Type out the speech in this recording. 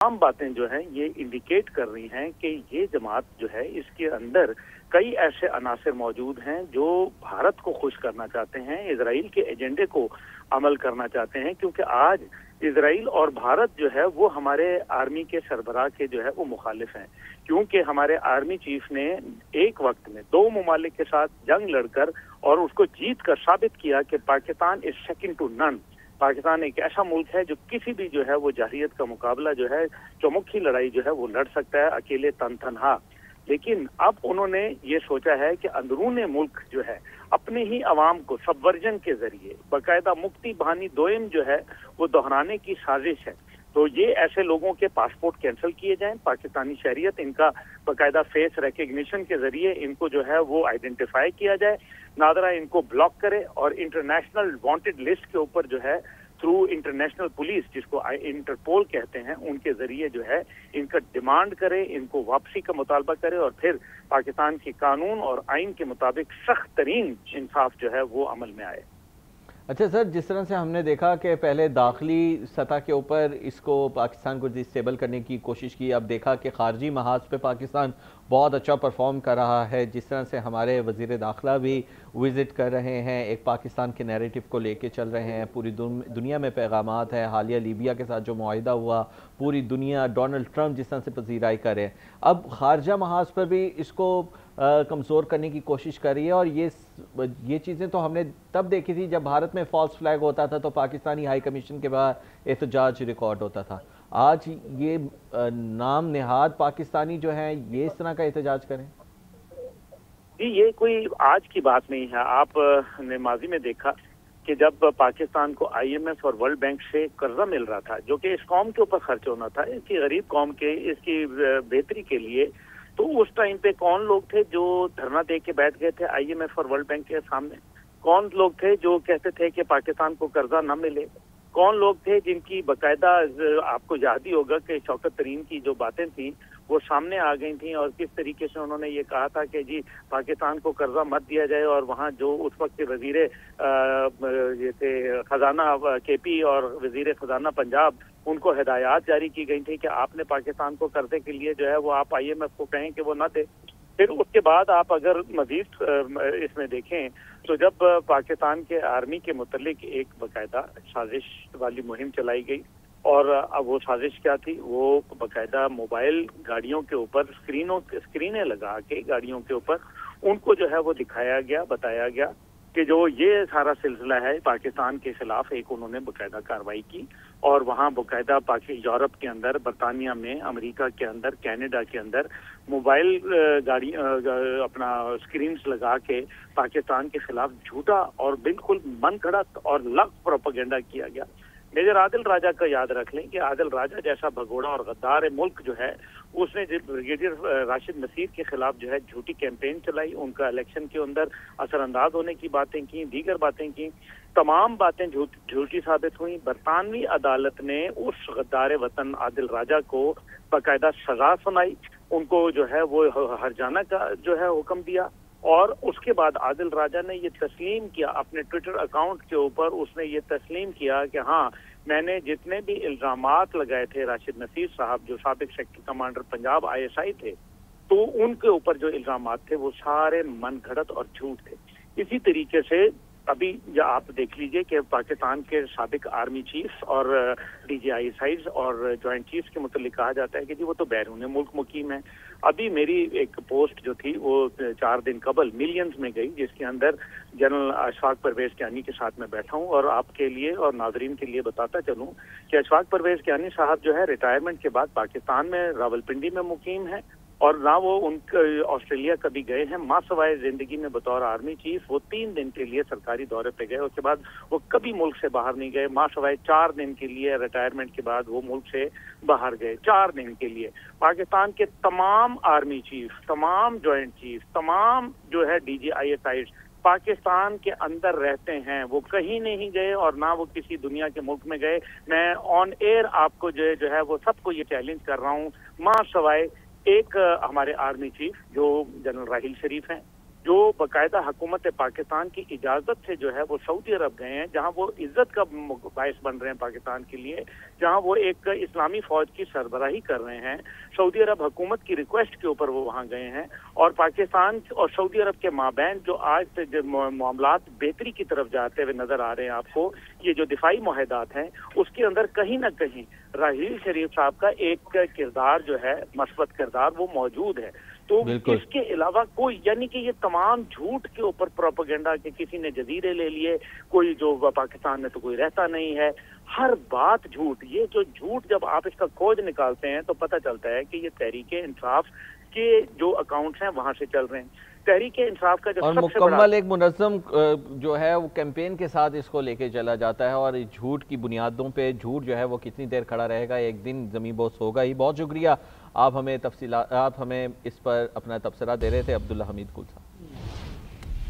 तमाम बातें जो हैं ये इंडिकेट कर रही हैं कि ये जमात जो है इसके अंदर कई ऐसे अनासर मौजूद हैं जो भारत को खुश करना चाहते हैं, इजराइल के एजेंडे को अमल करना चाहते हैं, क्योंकि आज इजराइल और भारत जो है वो हमारे आर्मी के सरबराह के जो है वो मुखालिफ हैं, क्योंकि हमारे आर्मी चीफ ने एक वक्त में दो ममालिक के साथ जंग लड़कर और उसको जीत कर साबित किया कि Pakistan is second to none. Pakistan एक ऐसा मुल्क है जो किसी भी जो है वो जाहिलियत का मुकाबला जो है, चौमुखी लड़ाई जो है वो लड़ सकता है अकेले तनहा। लेकिन अब उन्होंने ये सोचा है कि अंदरूनी मुल्क जो है अपने ही अवाम को सबवर्जन के जरिए बाकायदा मुक्ति बहानी दोयम जो है वो दोहराने की साजिश है। तो ये ऐसे लोगों के पासपोर्ट कैंसिल किए जाएं, पाकिस्तानी शहरियत इनका बाकायदा फेस रिकग्निशन के जरिए इनको जो है वो आइडेंटिफाई किया जाए, नादरा इनको ब्लॉक करे और इंटरनेशनल वांटेड लिस्ट के ऊपर जो है थ्रू इंटरनेशनल पुलिस, जिसको इंटरपोल कहते हैं, उनके जरिए जो है इनका डिमांड करे, इनको वापसी का मुतालबा करे और फिर पाकिस्तान के कानून और आइन के मुताबिक सख्त तरीन इंसाफ जो है वो अमल में आए। अच्छा सर, जिस तरह से हमने देखा कि पहले दाखिली सतह के ऊपर इसको पाकिस्तान को डिस्टेबल करने की कोशिश की, अब देखा कि खारजी महाज पे पाकिस्तान बहुत अच्छा परफॉर्म कर रहा है। जिस तरह से हमारे वज़ीर दाखिला भी विज़िट कर रहे हैं, एक पाकिस्तान के नैरेटिव को लेके चल रहे हैं, पूरी दुनिया में पैगामात है। हालिया लीबिया के साथ जो मुआहिदा हुआ, पूरी दुनिया डोनाल्ड ट्रंप जिस तरह से पजीराई कर रहे हैं, अब खारजा महाज पर भी इसको कमज़ोर करने की कोशिश कर रही है। और ये चीज़ें तो हमने तब देखी थी जब भारत में फॉल्स फ्लैग होता था तो पाकिस्तानी हाई कमीशन के बाहर एहतजाज रिकॉर्ड होता था। आज ये नाम नेहाद पाकिस्तानी जो हैं ये इस तरह का एहतजाज करें? जी, ये कोई आज की बात नहीं है। आपने माजी में देखा कि जब पाकिस्तान को IMF और वर्ल्ड बैंक से कर्जा मिल रहा था जो कि इस कौम के ऊपर खर्च होना था, इसकी गरीब कौम के इसकी बेहतरी के लिए, तो उस टाइम पे कौन लोग थे जो धरना दे के बैठ गए थे IMF और वर्ल्ड बैंक के सामने? कौन लोग थे जो कहते थे कि पाकिस्तान को कर्जा न मिले? कौन लोग थे जिनकी बकायदा, आपको याद ही होगा कि शौकत तरीन की जो बातें थी वो सामने आ गई थी और किस तरीके से उन्होंने ये कहा था कि जी पाकिस्तान को कर्जा मत दिया जाए, और वहाँ जो उस वक्त के वजीर ये थे खजाना KP और वजीर खजाना पंजाब, उनको हिदायत जारी की गई थी कि आपने पाकिस्तान को कर्जे के लिए जो है वो आप IMF को कहें कि वो न दे। फिर उसके बाद आप अगर मजीद इसमें देखें तो जब पाकिस्तान के आर्मी के मुतल्लिक एक बाकायदा साजिश वाली मुहिम चलाई गई, और अब वो साजिश क्या थी, वो बाकायदा मोबाइल गाड़ियों के ऊपर स्क्रीनें लगा के गाड़ियों के ऊपर उनको जो है वो दिखाया गया, बताया गया कि जो ये सारा सिलसिला है पाकिस्तान के खिलाफ एक उन्होंने बाकायदा कार्रवाई की, और वहाँ बाकायदा यूरोप के अंदर, बरतानिया में, अमेरिका के अंदर, कनाडा के अंदर मोबाइल गाड़ी अपना स्क्रीन्स लगा के पाकिस्तान के खिलाफ झूठा और बिल्कुल मन घड़त और लग प्रोपेगेंडा किया गया। मेजर आदिल राजा का याद रख लें कि आदिल राजा जैसा भगोड़ा और गद्दार मुल्क जो है, उसने ब्रिगेडियर राशिद नसीर के खिलाफ जो है झूठी कैंपेन चलाई, उनका इलेक्शन के अंदर असरअंदाज होने की बातें की, दीगर बातें की, तमाम बातें झूठी साबित हुई। बरतानवी अदालत ने उस गद्दार वतन आदिल राजा को बाकायदा सजा सुनाई, उनको जो है वो हरजाना का जो है हुक्म दिया, और उसके बाद आदिल राजा ने ये तस्लीम किया अपने ट्विटर अकाउंट के ऊपर, उसने ये तस्लीम किया कि हाँ, मैंने जितने भी इल्जामात लगाए थे राशिद नसीर साहब जो साबिक सेक्टर कमांडर पंजाब ISI थे, तो उनके ऊपर जो इल्जामात थे वो सारे मनगढ़ंत और झूठ थे। इसी तरीके से अभी आप देख लीजिए कि पाकिस्तान के साबिक आर्मी चीफ और DGI और ज्वाइंट चीफ के मुतालिक कहा जाता है कि जी वो तो बैरून मुल्क मुकीम है। अभी मेरी एक पोस्ट जो थी वो 4 दिन कबल मिलियंस में गई, जिसके अंदर जनरल अशफाक परवेज कियानी के साथ में बैठा हूँ, और आपके लिए और नाजरीन के लिए बताता चलूँ कि अशफाक परवेज कियानी साहब जो है रिटायरमेंट के बाद पाकिस्तान में रावलपिंडी में मुकीम है, और ना वो उनके ऑस्ट्रेलिया कभी गए हैं। मासवाए जिंदगी में बतौर आर्मी चीफ वो 3 दिन के लिए सरकारी दौरे पे गए, उसके बाद वो कभी मुल्क से बाहर नहीं गए। मासवाए 4 दिन के लिए रिटायरमेंट के बाद वो मुल्क से बाहर गए, 4 दिन के लिए। पाकिस्तान के तमाम आर्मी चीफ, तमाम ज्वाइंट चीफ, तमाम जो है DGI पाकिस्तान के अंदर रहते हैं, वो कहीं नहीं गए और ना वो किसी दुनिया के मुल्क में गए। मैं ऑन एयर आपको जो है वो सबको ये चैलेंज कर रहा हूँ, मां सवाए एक हमारे आर्मी चीफ जो जनरल राहिल शरीफ हैं, जो बाकायदा हुकूमत पाकिस्तान की इजाज़त से जो है वो सऊदी अरब गए हैं, जहां वो इज्जत का बायस बन रहे हैं पाकिस्तान के लिए, जहां वो एक इस्लामी फौज की सरबराही कर रहे हैं। सऊदी अरब हुकूमत की रिक्वेस्ट के ऊपर वो वहां गए हैं, और पाकिस्तान और सऊदी अरब के माबैन जो आज से जो मामलात बेहतरी की तरफ जाते हुए नजर आ रहे हैं आपको, ये जो दिफाई मुआहदात हैं, उसके अंदर कहीं ना कहीं राहील शरीफ साहब का एक किरदार जो है, मस्बत किरदार, वो मौजूद है। तो इसके अलावा कोई, यानी कि ये तमाम झूठ के ऊपर प्रोपेगेंडा के किसी ने जजीरे ले लिए, कोई जो पाकिस्तान में तो कोई रहता नहीं है, हर बात झूठ। ये जो झूठ जब आप इसका खोज निकालते हैं तो पता चलता है कि ये तहरीक इंसाफ के जो अकाउंट्स हैं वहां से चल रहे हैं। तहरीक इंसाफ का जो और मुकम्मल एक मुनज़्ज़म जो है वो कैंपेन के साथ इसको लेके चला जाता है, और झूठ की बुनियादों पे झूठ जो है वो कितनी देर खड़ा रहेगा, एक दिन ज़मीन बोस होगा ही। बहुत शुक्रिया, आप हमें इस पर अपना तबसरा दे रहे थे अब्दुल्ला हमीद कुल साहब।